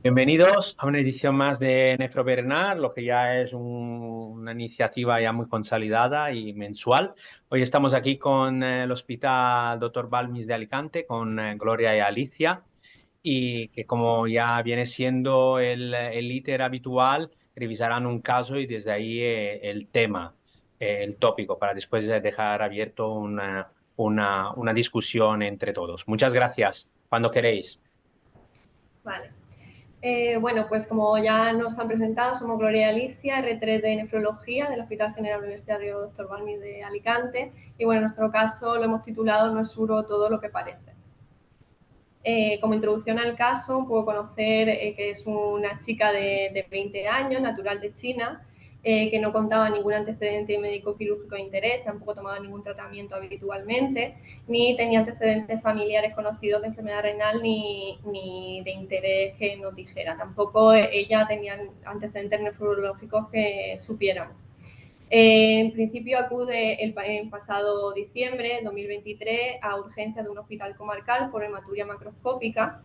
Bienvenidos a una edición más de Nefrobernar, lo que ya es una iniciativa ya muy consolidada y mensual. Hoy estamos aquí con el Hospital Dr. Balmis de Alicante, con Gloria y Alicia, y que como ya viene siendo el íter habitual, revisarán un caso y desde ahí el tema, el tópico, para después dejar abierto una discusión entre todos. Muchas gracias. Cuando queréis. Vale. Bueno, pues como ya nos han presentado, somos Gloria y Alicia, R3 de Nefrología del Hospital General Universitario Dr. Balmis de Alicante. Y bueno, en nuestro caso lo hemos titulado No es uro todo lo que parece. Como introducción al caso, puedo conocer que es una chica de 20 años, natural de China, que no contaba ningún antecedente médico-quirúrgico de interés, tampoco tomaba ningún tratamiento habitualmente, ni tenía antecedentes familiares conocidos de enfermedad renal ni de interés que nos dijera. Tampoco ella tenía antecedentes nefrológicos que supiéramos. En principio acude el pasado diciembre de 2023 a urgencias de un hospital comarcal por hematuria macroscópica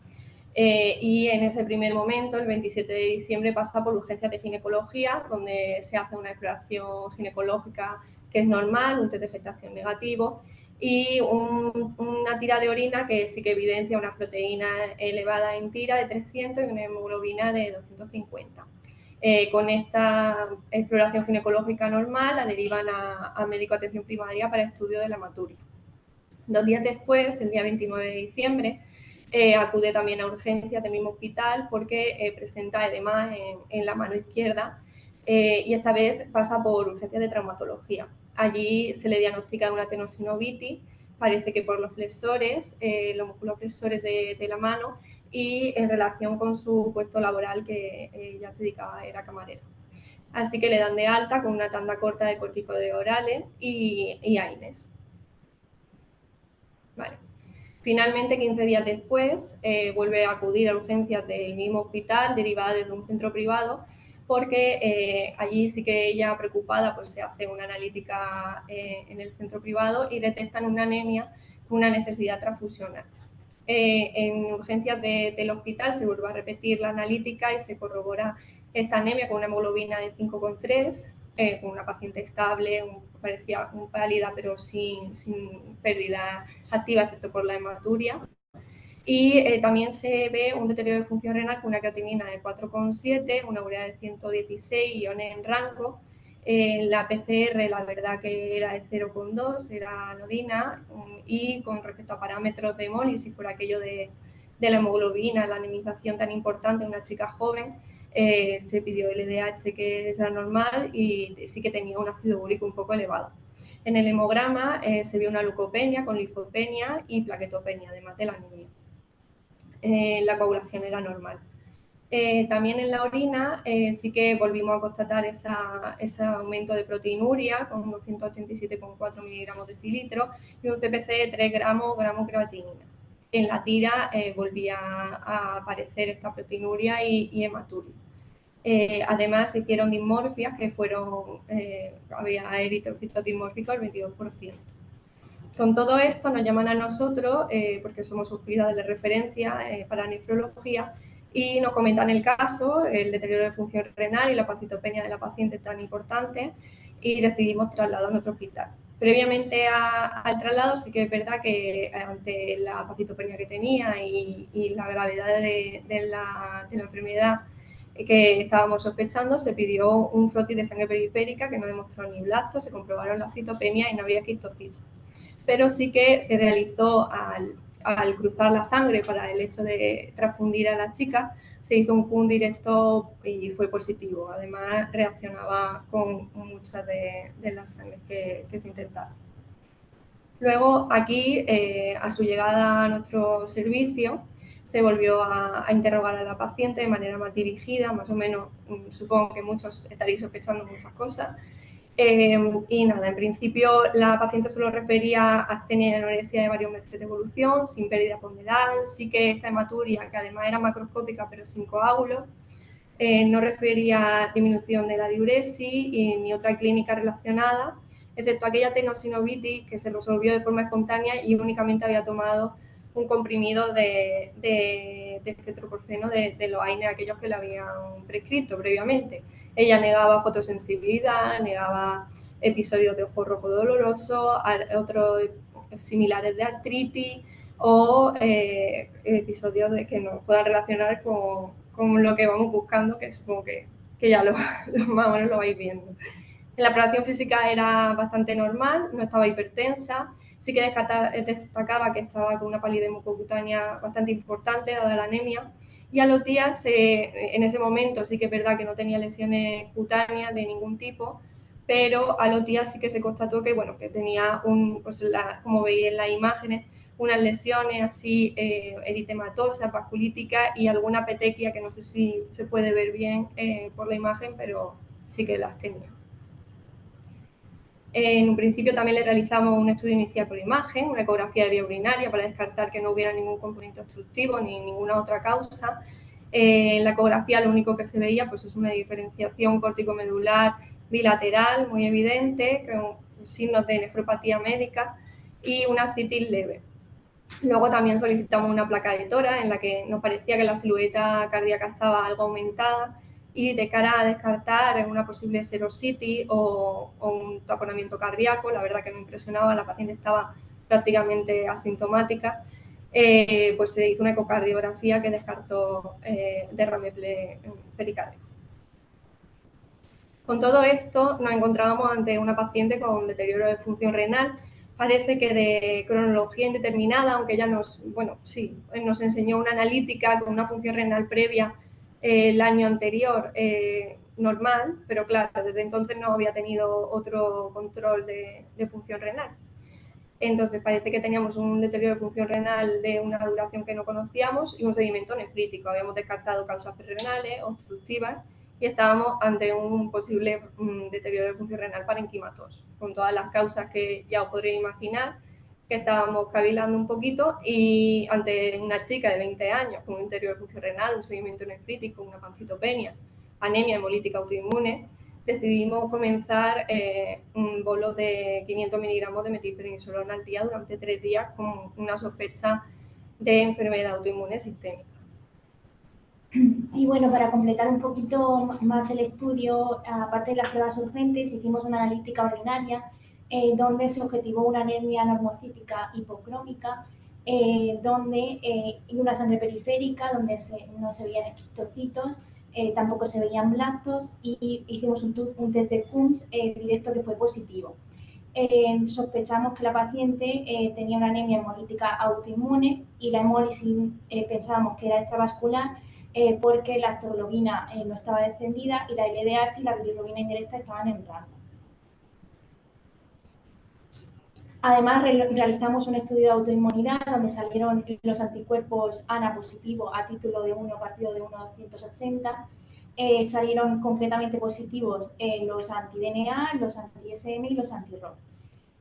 y en ese primer momento, el 27 de diciembre, pasa por urgencias de ginecología, donde se hace una exploración ginecológica que es normal, un test de gestación negativo y una tira de orina que sí que evidencia una proteína elevada en tira de 300 y una hemoglobina de 250. Con esta exploración ginecológica normal la derivan a médico de atención primaria para estudio de la hematuria. 2 días después, el día 29 de diciembre, acude también a urgencias del mismo hospital porque presenta edema en la mano izquierda y esta vez pasa por urgencias de traumatología. Allí se le diagnostica una tenosinovitis, parece que por los flexores, los músculos flexores de la mano, y en relación con su puesto laboral que ella se dedicaba, era camarera. Así que le dan de alta con una tanda corta de corticoides orales y AINES. Vale. Finalmente, 15 días después, vuelve a acudir a urgencias del mismo hospital, derivada desde un centro privado, porque allí sí que ella, preocupada, pues se hace una analítica en el centro privado y detectan una anemia con una necesidad transfusional. En urgencias del hospital se vuelve a repetir la analítica y se corrobora esta anemia con una hemoglobina de 5,3, con una paciente estable, parecía pálida pero sin pérdida activa, excepto por la hematuria. Y también se ve un deterioro de función renal con una creatinina de 4,7, una urea de 116, iones en rango. La PCR, la verdad que era de 0,2, era anodina, y con respecto a parámetros de hemólisis, por aquello de la hemoglobina, la anemización tan importante en una chica joven, se pidió LDH, que era normal, y sí que tenía un ácido úrico un poco elevado. En el hemograma se vio una leucopenia con linfopenia y plaquetopenia, además de la anemia. La coagulación era normal. También en la orina sí que volvimos a constatar ese aumento de proteinuria con 287,4 miligramos de decilitro y un CPC de 3 gramos creatinina. En la tira volvía a aparecer esta proteinuria y hematuria. Además, se hicieron dismorfias que fueron, había eritrocitos dismórficos el 22%. Con todo esto nos llaman a nosotros, porque somos hospitales de referencia para nefrología, y nos comentan el caso, el deterioro de función renal y la pancitopenia de la paciente tan importante, y decidimos trasladar a nuestro hospital. Previamente al traslado sí que es verdad que ante la pancitopenia que tenía y la gravedad de la enfermedad que estábamos sospechando, se pidió un frotis de sangre periférica que no demostró ni blasto, se comprobaron la citopenia y no había quistocitos. Pero sí que se realizó al cruzar la sangre para el hecho de transfundir a la chica, se hizo un PUN directo y fue positivo. Además, reaccionaba con muchas de las sangres que se intentaron. Luego, aquí, a su llegada a nuestro servicio, se volvió a interrogar a la paciente de manera más dirigida, más o menos, supongo que muchos estaréis sospechando muchas cosas. Y nada, en principio la paciente solo refería a astenia y anorexia de varios meses de evolución, sin pérdida ponderal, sí que esta hematuria, que además era macroscópica pero sin coágulos, no refería disminución de la diuresis y ni otra clínica relacionada, excepto aquella tenosinovitis que se resolvió de forma espontánea y únicamente había tomado un comprimido de cetoprofen de los AINE, aquellos que le habían prescrito previamente. Ella negaba fotosensibilidad, negaba episodios de ojo rojo doloroso, otros similares de artritis o episodios de que nos puedan relacionar con lo que vamos buscando, que supongo que ya más o menos lo vais viendo. La exploración física era bastante normal, no estaba hipertensa, sí que destacaba que estaba con una palidez mucocutánea bastante importante, dada la anemia, y a los días, en ese momento sí que es verdad que no tenía lesiones cutáneas de ningún tipo, pero a los días sí que se constató que, bueno, que tenía, como veis en las imágenes, unas lesiones así eritematosas, vasculíticas y alguna petequia que no sé si se puede ver bien por la imagen, pero sí que las tenía. En un principio también le realizamos un estudio inicial por imagen, una ecografía de vía urinaria para descartar que no hubiera ningún componente obstructivo ni ninguna otra causa. En la ecografía lo único que se veía pues, es una diferenciación córtico-medular bilateral muy evidente, con signos de nefropatía médica y una citis leve. Luego también solicitamos una placa de tora en la que nos parecía que la silueta cardíaca estaba algo aumentada y de cara a descartar una posible serositis o un taponamiento cardíaco, la verdad que me impresionaba, la paciente estaba prácticamente asintomática, pues se hizo una ecocardiografía que descartó derrame pericárdico. Con todo esto nos encontrábamos ante una paciente con deterioro de función renal, parece que de cronología indeterminada, aunque ella nos enseñó una analítica con una función renal previa el año anterior normal, pero claro, desde entonces no había tenido otro control de función renal. Entonces parece que teníamos un deterioro de función renal de una duración que no conocíamos y un sedimento nefrítico. Habíamos descartado causas renales obstructivas y estábamos ante un posible deterioro de función renal parenquimatoso, con todas las causas que ya os podréis imaginar, que estábamos cavilando un poquito y ante una chica de 20 años con un deterioro de función renal, un sedimento nefrítico, una pancitopenia, anemia hemolítica autoinmune, decidimos comenzar un bolo de 500 miligramos de metilprednisolona al día durante 3 días con una sospecha de enfermedad autoinmune sistémica. Y bueno, para completar un poquito más el estudio, aparte de las pruebas urgentes, hicimos una analítica ordinaria donde se objetivó una anemia normocítica hipocrómica, y una sangre periférica donde no se veían esquistocitos, tampoco se veían blastos y hicimos un test de Coombs directo que fue positivo. Sospechamos que la paciente tenía una anemia hemolítica autoinmune y la hemólisis pensábamos que era extravascular porque la astroglobina no estaba descendida y la LDH y la bilirrubina indirecta estaban en rango. Además, realizamos un estudio de autoinmunidad donde salieron los anticuerpos ANA positivos a título de 1 partido de 1,280. Salieron completamente positivos los anti-DNA, los anti-SM y los anti-ROC.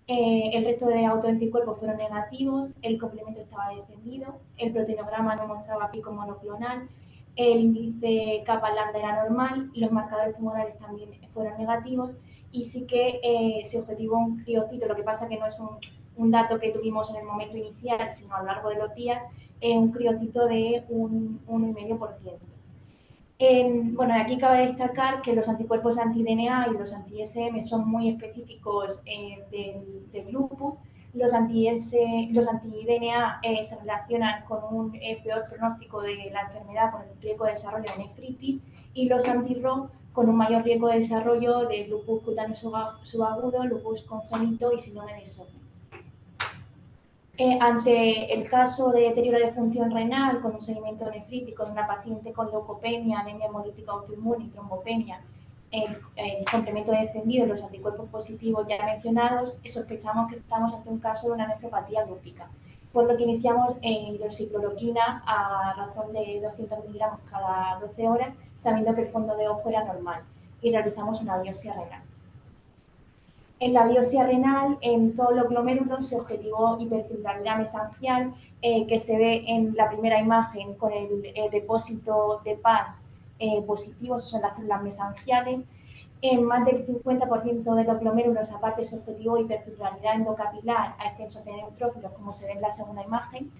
El resto de autoanticuerpos fueron negativos, el complemento estaba descendido, el proteinograma no mostraba pico monoclonal, el índice kappa-lambda era normal, los marcadores tumorales también fueron negativos y sí que se objetivó un criocito, lo que pasa que no es un dato que tuvimos en el momento inicial, sino a lo largo de los días, un criocito de un 1,5%. Bueno, aquí cabe destacar que los anticuerpos anti-DNA y los anti-SM son muy específicos del lupus. Los anti-DNA se relacionan con un peor pronóstico de la enfermedad, con el riesgo de desarrollo de nefritis, y los anti-ROC con un mayor riesgo de desarrollo de lupus cutáneo subagudo, lupus congénito y síndrome de Sjögren. Ante el caso de deterioro de función renal con un seguimiento nefrítico en una paciente con leucopenia, anemia hemolítica autoinmune y trombopenia, el complemento descendido y los anticuerpos positivos ya mencionados, sospechamos que estamos ante un caso de una nefropatía lúpica, por lo que iniciamos hidroxicloroquina a razón de 200 miligramos cada 12 horas, sabiendo que el fondo de ojo era normal, y realizamos una biopsia renal. En la biopsia renal, en todos los glomérulos se objetivó hipercelularidad mesangial, que se ve en la primera imagen con el depósito de PAS positivo, esos son las células mesangiales. En más del 50% de los glomérulos, aparte, se objetivó hipercelularidad endocapilar a extensos de neutrófilos, como se ve en la segunda imagen.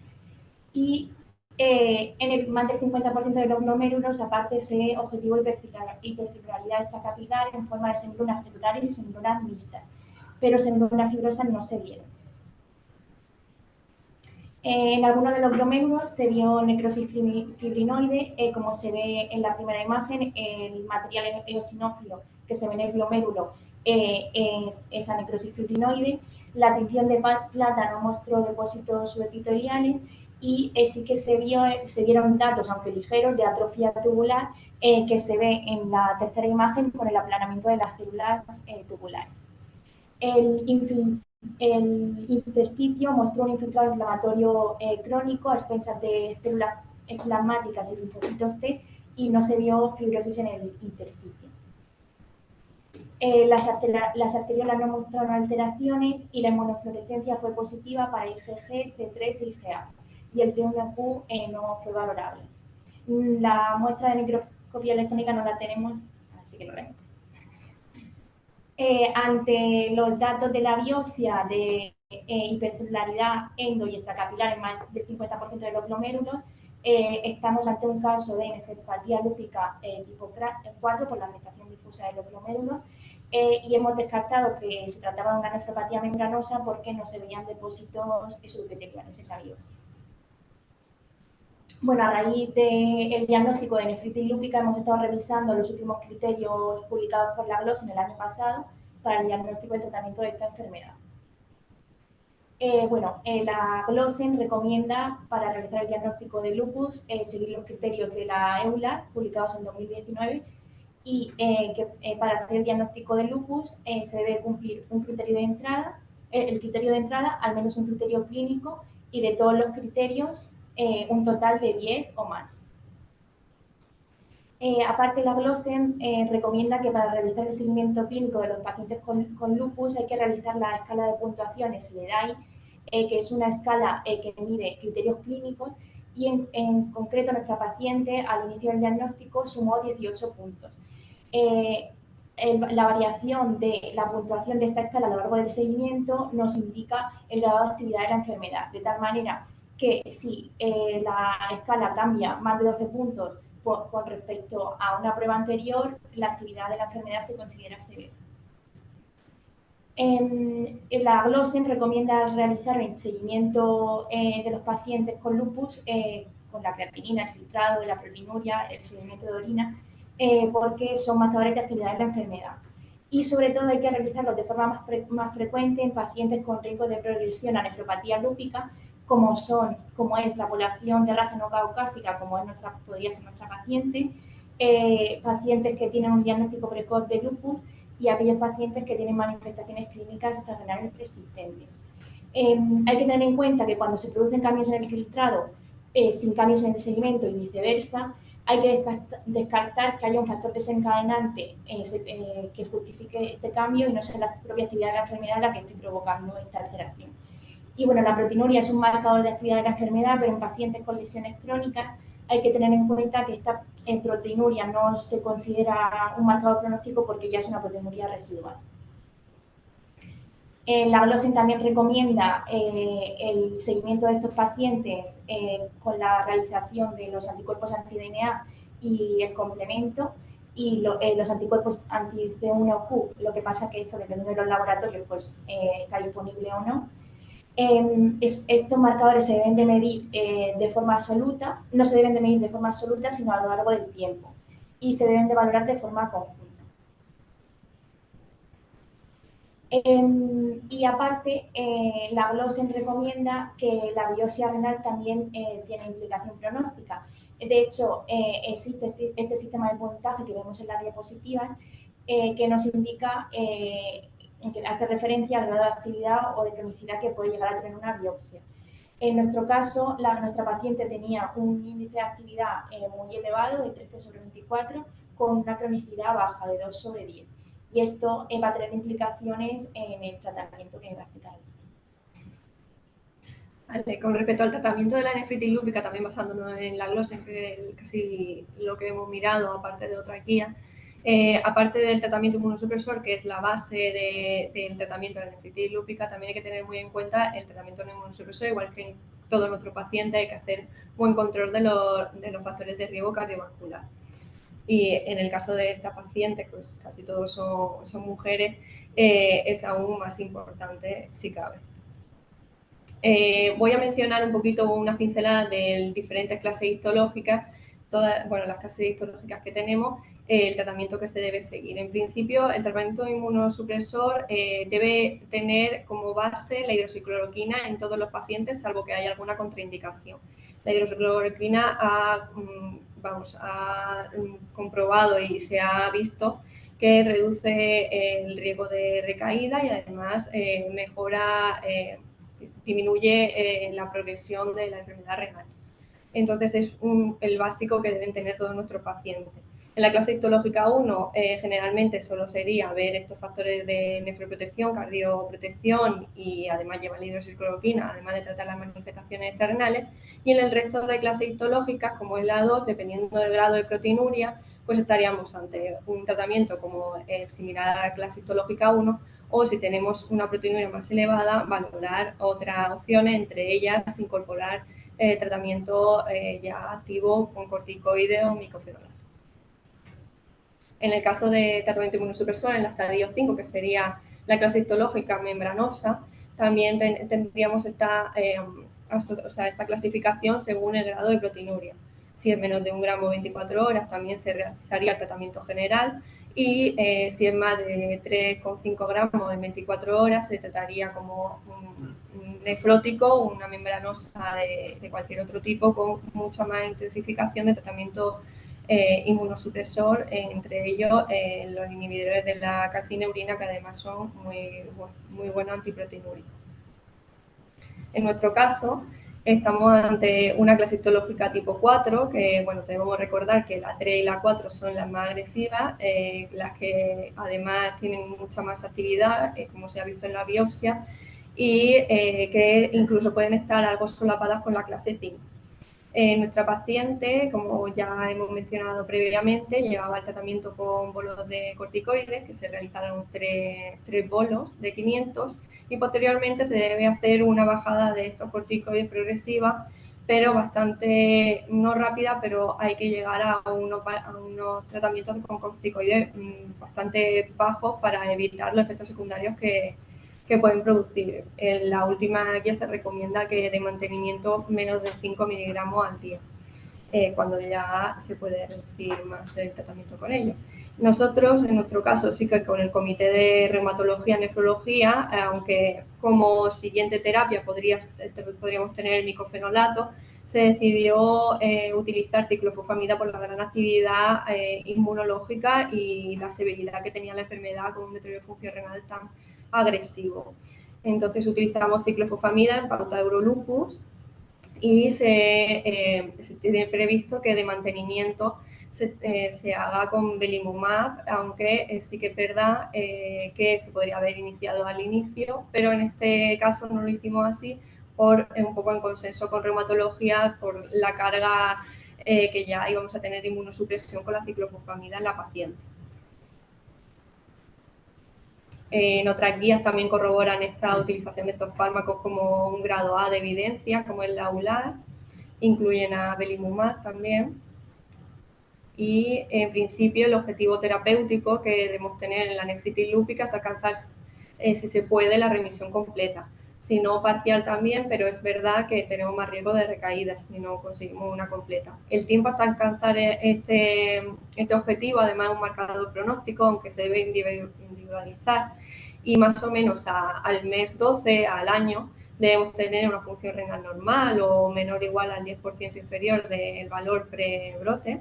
Y en el más del 50% de los glomérulos, aparte, se objetivó hipercelularidad extracapilar en forma de semilunas celulares y semilunas mixtas, pero semilunas fibrosas no se vieron. En algunos de los glomérulos se vio necrosis fibrinoide, como se ve en la primera imagen, el material eosinófilo que se ve en el glomérulo es esa necrosis fibrinoide. La tinción de plata no mostró depósitos subepiteliales y sí que se vieron datos, aunque ligeros, de atrofia tubular que se ve en la tercera imagen con el aplanamiento de las células tubulares. El intersticio mostró un infiltrado inflamatorio crónico a expensas de células plasmáticas y linfocitos T y no se vio fibrosis en el intersticio. Las arteriolas no mostraron alteraciones y la inmunofluorescencia fue positiva para IgG, C3 e IgA y el C1q no fue valorable. La muestra de microscopía electrónica no la tenemos, así que lo vemos. Ante los datos de la biopsia de hipercelularidad endo y extracapilar en más del 50% de los glomérulos, estamos ante un caso de nefropatía lúpica tipo 4 por la afectación difusa de los glomérulos y hemos descartado que se trataba de una nefropatía membranosa porque no se veían depósitos subepiteliales en la biopsia. Bueno, a raíz del diagnóstico de nefritis lúpica hemos estado revisando los últimos criterios publicados por la GLOS en el año pasado para el diagnóstico y tratamiento de esta enfermedad. La GLOSEN recomienda para realizar el diagnóstico de lupus seguir los criterios de la EULAR publicados en 2019 y para hacer el diagnóstico de lupus se debe cumplir un criterio de entrada, el criterio de entrada, al menos un criterio clínico y de todos los criterios un total de 10 o más. Aparte, la GLOSEN recomienda que para realizar el seguimiento clínico de los pacientes con lupus hay que realizar la escala de puntuaciones SLEDAI, que es una escala que mide criterios clínicos y en concreto nuestra paciente al inicio del diagnóstico sumó 18 puntos. La variación de la puntuación de esta escala a lo largo del seguimiento nos indica el grado de actividad de la enfermedad, de tal manera que si la escala cambia más de 12 puntos con respecto a una prueba anterior, la actividad de la enfermedad se considera severa. La GLOSEN recomienda realizar el seguimiento de los pacientes con lupus con la creatinina, el filtrado, la proteinuria, el seguimiento de orina, porque son marcadores de actividad de la enfermedad. Y sobre todo hay que realizarlos de forma más frecuente en pacientes con riesgo de progresión a nefropatía lúpica, como es la población de raza no caucásica, como podría ser nuestra paciente, pacientes que tienen un diagnóstico precoz de lupus y aquellos pacientes que tienen manifestaciones clínicas extrarrenales persistentes. Hay que tener en cuenta que cuando se producen cambios en el filtrado, sin cambios en el seguimiento y viceversa, hay que descartar que haya un factor desencadenante que justifique este cambio y no sea la propia actividad de la enfermedad la que esté provocando esta alteración. Y bueno, la proteinuria es un marcador de actividad de la enfermedad, pero en pacientes con lesiones crónicas hay que tener en cuenta que esta proteinuria no se considera un marcador pronóstico porque ya es una proteinuria residual. La GLOSEN también recomienda el seguimiento de estos pacientes con la realización de los anticuerpos anti-DNA y el complemento y los anticuerpos anti-C1q, lo que pasa que esto, dependiendo de los laboratorios, pues está disponible o no. Estos marcadores se deben de medir de forma absoluta, no se deben de medir de forma absoluta, sino a lo largo del tiempo y se deben de valorar de forma conjunta. Y aparte, la GLOSEN recomienda que la biopsia renal también tiene implicación pronóstica. De hecho, existe este sistema de puntaje que vemos en la diapositiva que nos indica que hace referencia al grado de actividad o de cronicidad que puede llegar a tener una biopsia. En nuestro caso, nuestra paciente tenía un índice de actividad muy elevado, de 13/24, con una cronicidad baja, de 2/10. y esto va a tener implicaciones en el tratamiento que me va a explicar. Vale, con respecto al tratamiento de la nefritis lúpica, también basándonos en la glosa, que es casi lo que hemos mirado, aparte de otras guías, aparte del tratamiento inmunosupresor, que es la base del tratamiento de la nefritis lúpica, también hay que tener muy en cuenta el tratamiento no inmunosupresor, igual que en todos nuestros pacientes hay que hacer buen control de los factores de riesgo cardiovascular. Y en el caso de estas pacientes, pues casi todos son mujeres, es aún más importante si cabe. Voy a mencionar un poquito unas pinceladas de diferentes clases histológicas, las clases histológicas que tenemos, el tratamiento que se debe seguir. En principio, el tratamiento inmunosupresor debe tener como base la hidroxicloroquina en todos los pacientes, salvo que haya alguna contraindicación. La hidroxicloroquina ha comprobado y se ha visto que reduce el riesgo de recaída y además disminuye la progresión de la enfermedad renal. Entonces es el básico que deben tener todos nuestros pacientes. En la clase histológica 1 generalmente solo sería ver estos factores de nefroprotección, cardioprotección y además lleva la hidroxicloroquina, además de tratar las manifestaciones externales. Y en el resto de clases histológicas, como es la 2, dependiendo del grado de proteinuria, pues estaríamos ante un tratamiento como el similar a la clase histológica 1, o si tenemos una proteinuria más elevada, valorar otras opciones, entre ellas incorporar tratamiento ya activo con corticoides o micofenolato. En el caso de tratamiento inmunosupresor, en el estadio 5, que sería la clase histológica membranosa, también tendríamos esta clasificación según el grado de proteinuria. Si es menos de 1 gramo 24 horas, también se realizaría el tratamiento general, y si es más de 3,5 gramos en 24 horas, se trataría como un nefrótico o una membranosa de cualquier otro tipo, con mucha más intensificación de tratamiento inmunosupresor, entre ellos los inhibidores de la calcineurina, que además son muy buenos antiproteinúricos. En nuestro caso, estamos ante una clase histológica tipo 4, que debemos recordar que la 3 y la 4 son las más agresivas, las que además tienen mucha más actividad, como se ha visto en la biopsia, y que incluso pueden estar algo solapadas con la clase 5. Nuestra paciente, como ya hemos mencionado previamente, llevaba el tratamiento con bolos de corticoides, que se realizaron tres bolos de 500, y posteriormente se debe hacer una bajada de estos corticoides progresiva, pero bastante, no rápida, pero hay que llegar a unos tratamientos con corticoides bastante bajos para evitar los efectos secundarios que pueden producir. En la última guía se recomienda que de mantenimiento menos de 5 miligramos al día, cuando ya se puede reducir más el tratamiento con ello. Nosotros, en nuestro caso, sí que con el Comité de Reumatología y Nefrología, aunque como siguiente terapia podríamos tener el micofenolato, se decidió utilizar ciclofosfamida por la gran actividad inmunológica y la severidad que tenía la enfermedad con un deterioro de función renal tan agresivo. Entonces utilizamos ciclofosfamida en pauta de Eurolupus y se tiene previsto que de mantenimiento se haga con belimumab, aunque sí que es verdad que se podría haber iniciado al inicio, pero en este caso no lo hicimos así, un poco en consenso con reumatología, por la carga que ya íbamos a tener de inmunosupresión con la ciclofosfamida en la paciente. En otras guías también corroboran esta utilización de estos fármacos como un grado A de evidencia, como es la ULAR, incluyen a belimumab también. Y en principio el objetivo terapéutico que debemos tener en la nefritis lúpica es alcanzar, si se puede, la remisión completa. Si no, parcial también, pero es verdad que tenemos más riesgo de recaídas si no conseguimos una completa. El tiempo hasta alcanzar este objetivo, además, es un marcador pronóstico, aunque se debe individualizar, y más o menos al mes 12, al año, debemos tener una función renal normal o menor o igual al 10% inferior del valor pre-brote.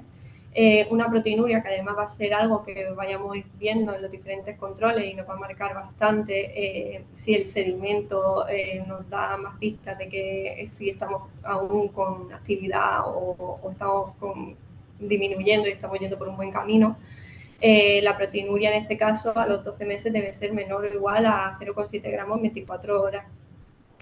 Una proteinuria que además va a ser algo que vayamos viendo en los diferentes controles y nos va a marcar bastante si el sedimento nos da más pistas de que si estamos aún con actividad o estamos disminuyendo y estamos yendo por un buen camino. La proteinuria en este caso a los 12 meses debe ser menor o igual a 0,7 gramos en 24 horas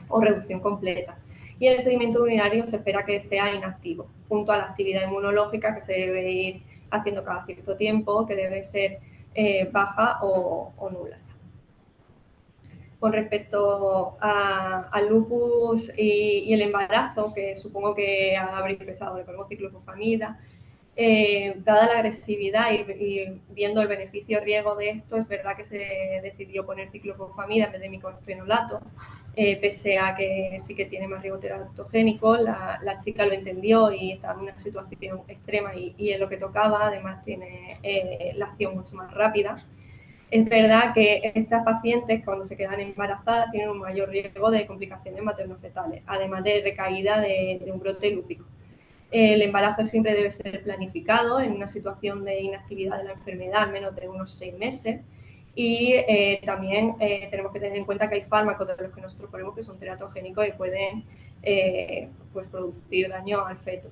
o reducción completa. Y el sedimento urinario se espera que sea inactivo, junto a la actividad inmunológica que se debe ir haciendo cada cierto tiempo, que debe ser baja o nula. Con respecto al lupus y el embarazo, que supongo que habréis pensado, le ponemos ciclofosfamida. Dada la agresividad y viendo el beneficio-riesgo de esto, es verdad que se decidió poner ciclofosfamida en vez de miclofenolato, pese a que sí que tiene más riesgo teratogénico. La chica lo entendió y estaba en una situación extrema y es lo que tocaba. Además, tiene la acción mucho más rápida. Es verdad que estas pacientes, cuando se quedan embarazadas, tienen un mayor riesgo de complicaciones materno-fetales, además de recaída de un brote lúpico. El embarazo siempre debe ser planificado en una situación de inactividad de la enfermedad, al menos de unos 6 meses. Y también tenemos que tener en cuenta que hay fármacos de los que nosotros ponemos que son teratogénicos y pueden pues producir daño al feto.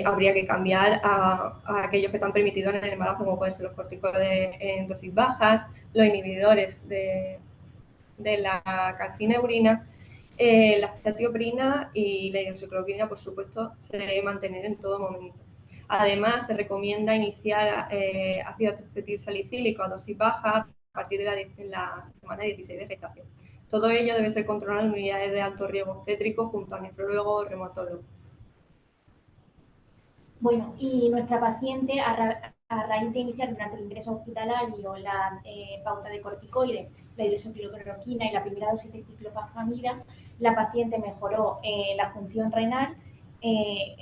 Habría que cambiar a aquellos que están permitidos en el embarazo, como pueden ser los corticoides en dosis bajas, los inhibidores de la calcineurina, la acetioprina y la hidroxicloroquina, por supuesto, se debe mantener en todo momento. Además, se recomienda iniciar ácido acetilsalicílico a dosis baja a partir de la semana 16 de gestación. Todo ello debe ser controlado en unidades de alto riesgo obstétrico junto a nefrólogo o reumatólogo. Bueno, y nuestra paciente, a raíz de iniciar durante el ingreso hospitalario la pauta de corticoides, la hidroxicloroquina y la primera dosis de ciclofosfamida, la paciente mejoró la función renal.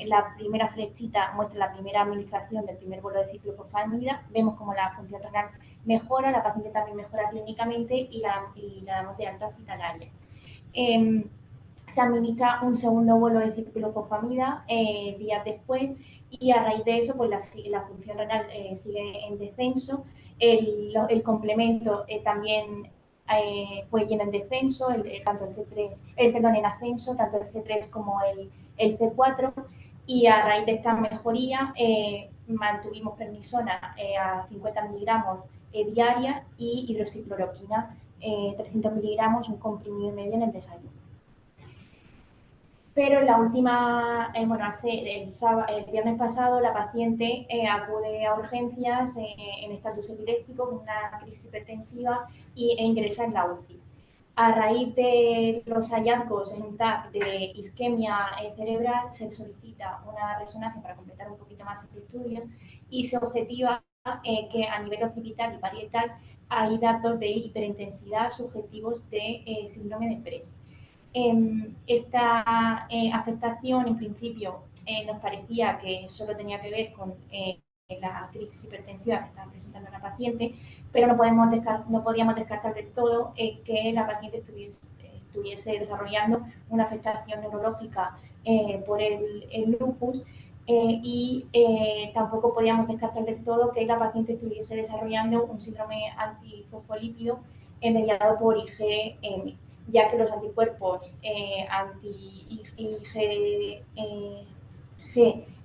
La primera flechita muestra la primera administración del primer bolo de ciclofosfamida. Vemos como la función renal mejora, la paciente también mejora clínicamente y la damos de alta hospitalaria. Se administra un segundo bolo de ciclofosfamida días después y a raíz de eso pues la función renal sigue en descenso. El complemento también fue yendo en descenso, tanto el C3, en ascenso, tanto el C3 como el C4, y a raíz de esta mejoría mantuvimos prednisona a 50 miligramos diaria y hidroxicloroquina 300 miligramos, un comprimido y medio en el desayuno. Pero la última, el viernes pasado, la paciente acude a urgencias en estatus epiléptico con una crisis hipertensiva e ingresa en la UCI. A raíz de los hallazgos en un TAC de isquemia cerebral, se solicita una resonancia para completar un poquito más este estudio y se objetiva que a nivel occipital y parietal hay datos de hiperintensidad subjetivos de síndrome de PRES. Esta afectación, en principio, nos parecía que solo tenía que ver con la crisis hipertensiva que estaba presentando la paciente, pero no podíamos descartar del todo que la paciente estuviese desarrollando una afectación neurológica por el lupus y tampoco podíamos descartar del todo que la paciente estuviese desarrollando un síndrome antifosfolípido mediado por IgM, ya que los anticuerpos anti-IgG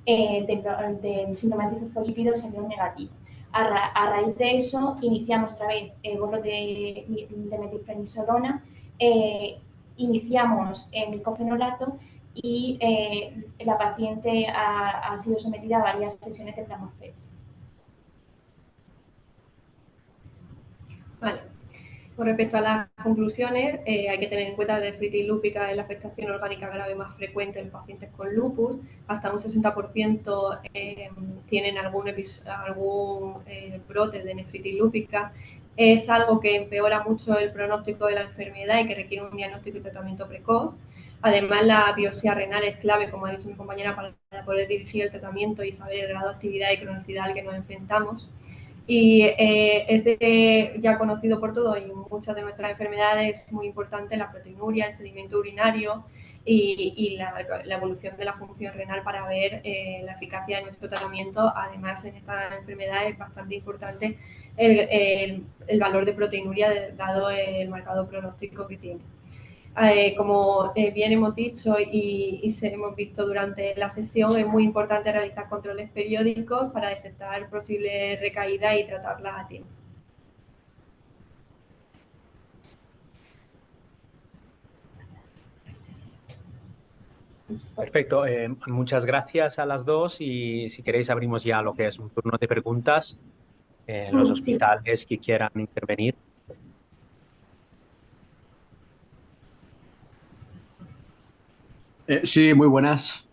del síndrome antifosfolípido salieron negativos. A raíz de eso, iniciamos otra vez el bolo de metilprednisolona, iniciamos micofenolato y la paciente ha sido sometida a varias sesiones de plasmaféresis. Vale. Con respecto a las conclusiones, hay que tener en cuenta que la nefritis lúpica es la afectación orgánica grave más frecuente en pacientes con lupus. Hasta un 60% tienen algún brote de nefritis lúpica. Es algo que empeora mucho el pronóstico de la enfermedad y que requiere un diagnóstico y tratamiento precoz. Además, la biopsia renal es clave, como ha dicho mi compañera, para poder dirigir el tratamiento y saber el grado de actividad y cronicidad al que nos enfrentamos. Y es ya conocido por todos y muchas de nuestras enfermedades es muy importante la proteinuria, el sedimento urinario y la evolución de la función renal para ver la eficacia de nuestro tratamiento. Además, en esta enfermedad es bastante importante el valor de proteinuria dado el marcado pronóstico que tiene. Como bien hemos dicho y hemos visto durante la sesión, es muy importante realizar controles periódicos para detectar posibles recaídas y tratarlas a tiempo. Perfecto, muchas gracias a las dos y si queréis abrimos ya lo que es un turno de preguntas en los Sí. hospitales que quieran intervenir. Sí, muy buenas.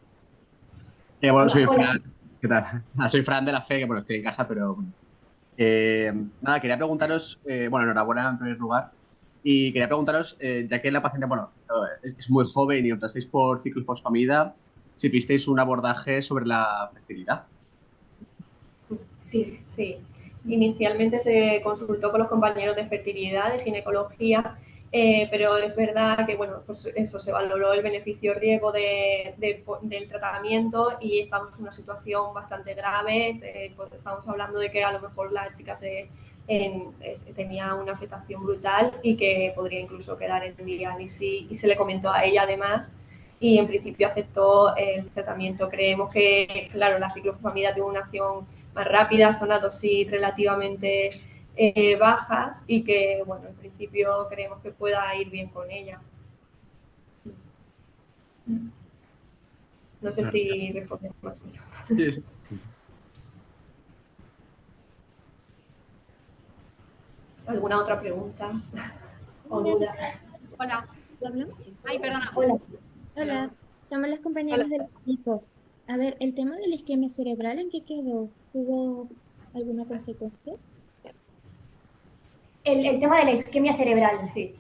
Bueno, Hola, soy hola. Fran. ¿Qué tal? Soy Fran de la Fe, que bueno, estoy en casa, pero bueno. Nada, quería preguntaros, bueno, enhorabuena en primer lugar. Y quería preguntaros, ya que la paciente, bueno, es muy joven y optasteis por ciclofosfamida, si visteis un abordaje sobre la fertilidad. Sí, sí. Inicialmente se consultó con los compañeros de fertilidad, de ginecología, pero es verdad que, bueno, pues eso, se valoró el beneficio-riesgo del tratamiento y estamos en una situación bastante grave. Pues estamos hablando de que a lo mejor la chica tenía una afectación brutal y que podría incluso quedar en diálisis, y se le comentó a ella además y en principio aceptó el tratamiento. Creemos que, claro, la ciclofosfamida tiene una acción más rápida, son a dosis relativamente bajas y que, bueno, en principio creemos que pueda ir bien con ella. No sé si respondemos más o menos. Sí, sí. ¿Alguna otra pregunta o duda? Hola. Ay, perdona. Hola. Hola, somos las compañeras del equipo. A ver, el tema de la isquemia cerebral, ¿en qué quedó? ¿Tuvo alguna consecuencia? El tema de la isquemia cerebral. Sí,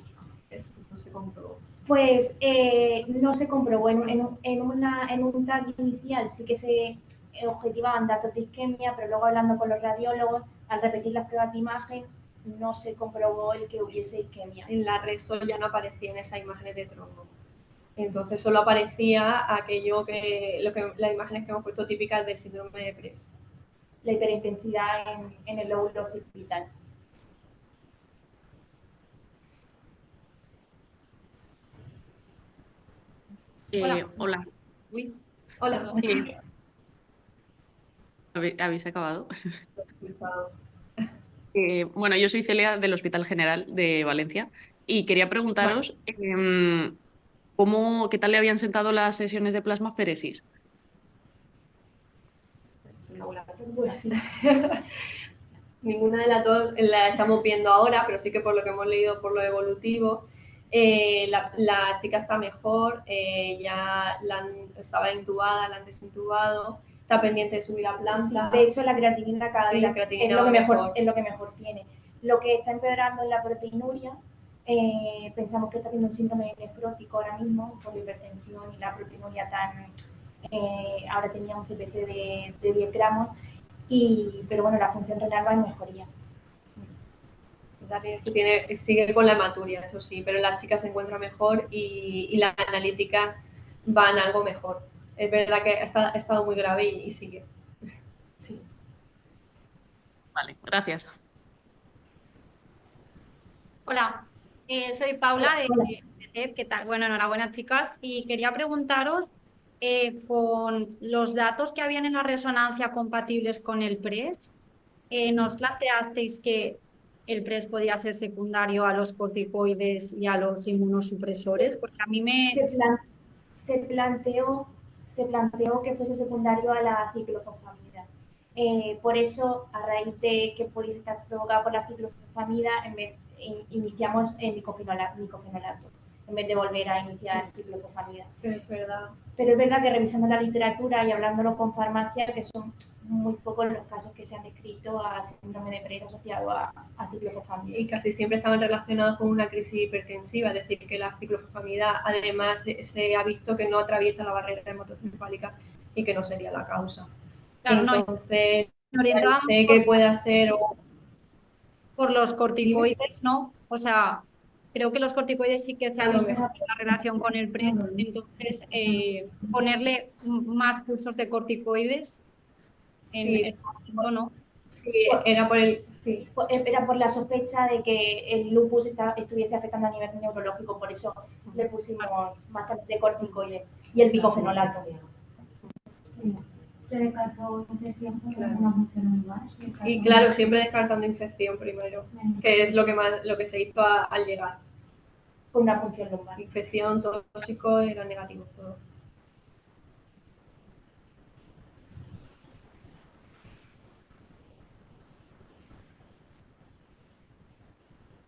eso no se comprobó. Pues no se comprobó. En un tag inicial sí que se objetivaban datos de isquemia, pero luego hablando con los radiólogos, al repetir las pruebas de imagen, no se comprobó el que hubiese isquemia. En la RESO ya no aparecían esas imágenes de trombo. Entonces solo aparecía las imágenes que hemos puesto típicas del síndrome de Press. La hiperintensidad en el lóbulo occipital. Hola. Uy, Hola. ¿habéis acabado? Bueno, yo soy Celia del Hospital General de Valencia y quería preguntaros qué tal le habían sentado las sesiones de plasmaferesis. Es una buena pregunta. Pues sí. Ninguna de las dos la estamos viendo ahora, pero sí que por lo que hemos leído por lo evolutivo, la chica está mejor, estaba intubada, la han desintubado, está pendiente de subir a planta. Sí, de hecho, la creatinina cada vez es lo que mejor tiene. Lo que está empeorando es la proteinuria. Pensamos que está haciendo un síndrome nefrótico ahora mismo por la hipertensión y la proteinuria ahora tenía un CPC de 10 gramos, pero bueno, la función renal va en mejoría. Sigue con la hematuria, eso sí, pero la chica se encuentra mejor y las analíticas van algo mejor. Es verdad que ha estado muy grave y sigue. Sí. Vale, gracias. Hola, soy Paula Hola. de TED. ¿Qué tal? Bueno, enhorabuena, chicas. Y quería preguntaros, con los datos que habían en la resonancia compatibles con el PRES, nos planteasteis que el PRES podía ser secundario a los corticoides y a los inmunosupresores, porque a mí Se planteó que fuese secundario a la ciclofosfamida. Por eso, a raíz de que pudiese estar provocada por la ciclofosfamida, iniciamos el micofenolato, en vez de volver a iniciar ciclofosfamida. Pero es verdad Que revisando la literatura y hablándolo con farmacia, que son muy pocos los casos que se han descrito a síndrome de Press asociado a ciclofosfamida. Y casi siempre estaban relacionados con una crisis hipertensiva, es decir, que la ciclofosfamida además se ha visto que no atraviesa la barrera hematoencefálica y que no sería la causa. Claro, entonces, orientábamos que pueda ser por los corticoides, ¿no? O sea, creo que los corticoides sí que se ha visto la relación con el PRES, entonces ponerle más cursos de corticoides en el momento, ¿no? Sí, era por el... Sí. Era por la sospecha de que el lupus estuviese afectando a nivel neurológico, por eso le pusimos bastante corticoide y el bicofenolato. Sí. Se descartó infección por Claro. alguna función más. Y claro, siempre descartando infección primero, que es lo que se hizo al llegar. Con una punción lumbar. Infección, tóxico, era negativo todo.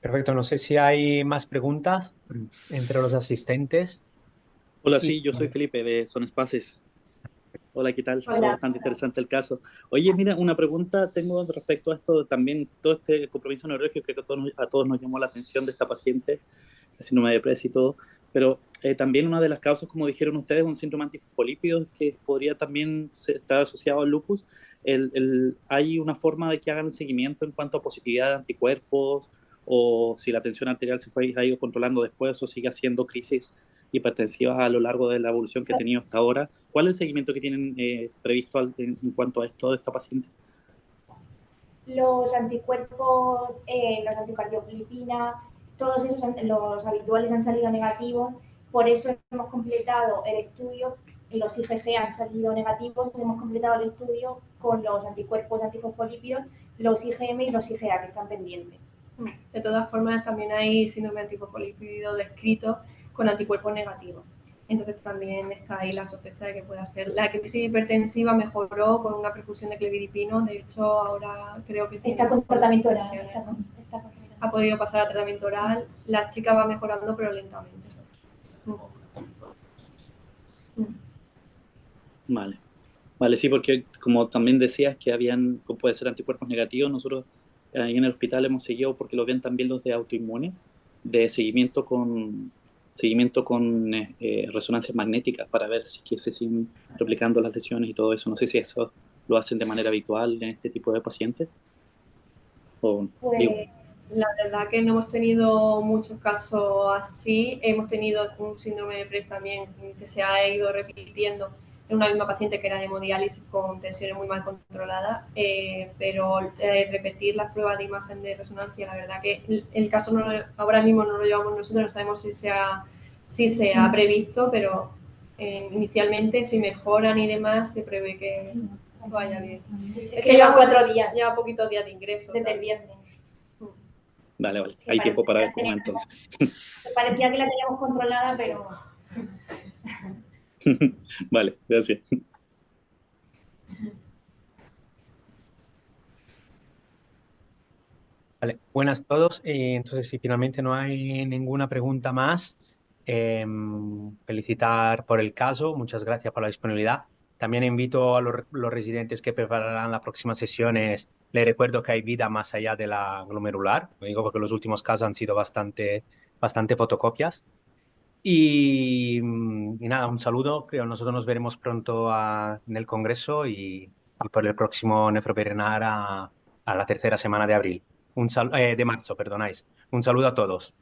Perfecto, no sé si hay más preguntas entre los asistentes. Hola, Y- sí, yo soy Felipe de Son Espaces. Hola, ¿qué tal? Hola. Bastante interesante el caso. Oye, mira, una pregunta tengo respecto a esto también, todo este compromiso neurológico que a todos nos llamó la atención de esta paciente, el síndrome de Press y todo, pero también una de las causas, como dijeron ustedes, un síndrome antifosfolípido que podría también estar asociado al lupus. ¿Hay una forma de que hagan el seguimiento en cuanto a positividad de anticuerpos o si la tensión arterial ha ido controlando después o sigue haciendo crisis hipertensivas a lo largo de la evolución que ha tenido hasta ahora? ¿Cuál es el seguimiento que tienen previsto en cuanto a esto de esta paciente? Los anticuerpos, los anticardiolipina, todos esos, los habituales han salido negativos, por eso hemos completado el estudio, los IgG han salido negativos, hemos completado el estudio con los anticuerpos antifosfolípidos, los IgM y los IgA que están pendientes. De todas formas, también hay síndrome antifosfolípido descrito con anticuerpos negativos. Entonces también está ahí la sospecha de que pueda ser. La crisis hipertensiva mejoró con una perfusión de clevidipino. De hecho, ahora creo que Está con tratamiento oral. Ha podido pasar a tratamiento oral. La chica va mejorando, pero lentamente. Vale. Vale, sí, porque como también decías que puede ser anticuerpos negativos, nosotros ahí en el hospital hemos seguido, porque lo ven también los de autoinmunes, de seguimiento con resonancias magnéticas para ver si que se siguen replicando las lesiones y todo eso. No sé si eso lo hacen de manera habitual en este tipo de pacientes. Pues la verdad que no hemos tenido muchos casos así. Hemos tenido un síndrome de Press también que se ha ido repitiendo en una misma paciente que era de hemodiálisis con tensiones muy mal controladas, pero repetir las pruebas de imagen de resonancia, la verdad que el caso ahora mismo no lo llevamos nosotros, no sabemos si se ha previsto, pero inicialmente si mejoran y demás se prevé que vaya bien. Es que lleva 4 días. Lleva poquitos días de ingreso. Desde el viernes. Vale. Hay tiempo para ver cómo entonces. Parecía que la teníamos controlada, pero... Vale, gracias. Vale, buenas a todos. Entonces, si finalmente no hay ninguna pregunta más, felicitar por el caso. Muchas gracias por la disponibilidad. También invito a los residentes que prepararán las próximas sesiones. Les recuerdo que hay vida más allá de la glomerular. Lo digo porque los últimos casos han sido bastante fotocopias. Y nada, un saludo. Creo nosotros nos veremos pronto en el Congreso y por el próximo Nefroperenar a la tercera semana de abril. De marzo, perdonáis. Un saludo a todos.